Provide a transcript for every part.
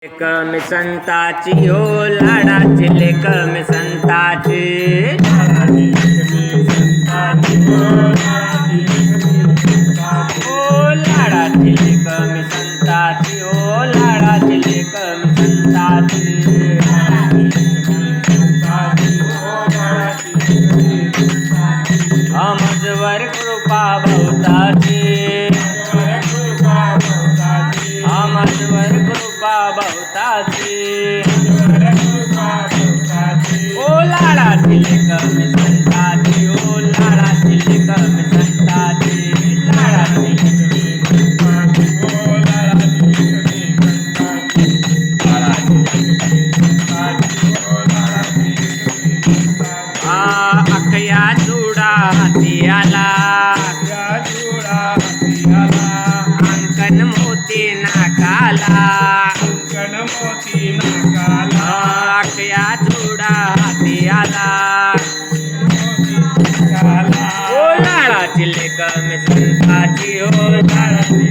लेक मी संताची हो लाडाची लेक मी संताची ओ लाडाची लेक मी संताची हो लाडाची लेक मी संताची आमजवर कृपा भवताची आमजवर कृपा भवताची ओ लाडाची लेक मी संताची ओ लाडाची लेक मी संताची लाडाची अकया चुडा हाती आला अंकन मोती नाकाला अकया चुडा हाती आला ओ लाडाची लेक मी संताची ओ लाडाची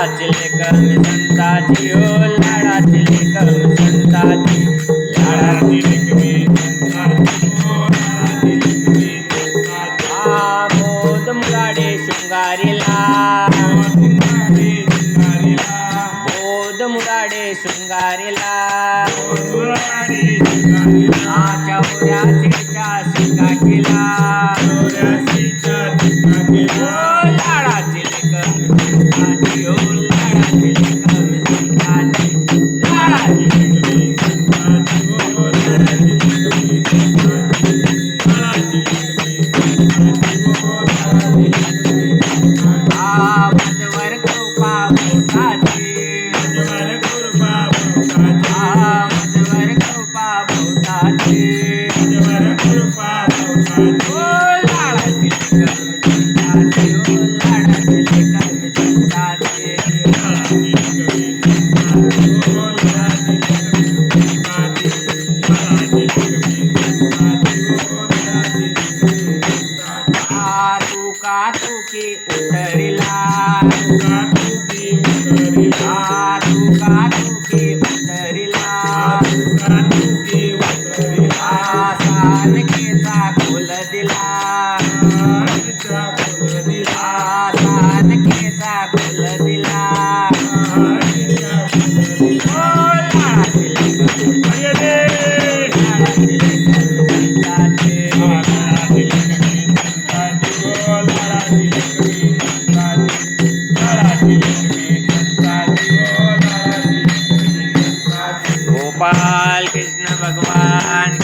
लाडाची लेक मी संताची ओ लाडाची लेक मी संताची लाडाची लेक मी मोद मुराडे शृंगारीला मोद मुराडे शृंगारीला चौऱ्यासीच्या शिका केला लाडाची लेक मी संताची ओ लाडाची लेक मी संताची लाडाची लेक मी संताची ओ लाडाची लेक मी संताची आमजवर कृपा भवताची आमजवर कृपा भवताची ओ लाडाची लेक मी संताची ओ लाडाची लेक मी संताची तुका तुकी उतरिला तुका तुकी उतरिला सानकेचा खोल दिला सानकेचा खोल दिला ओ लाडाची लेक लाडाची लेक संताची गोपाल कृष्ण भगवान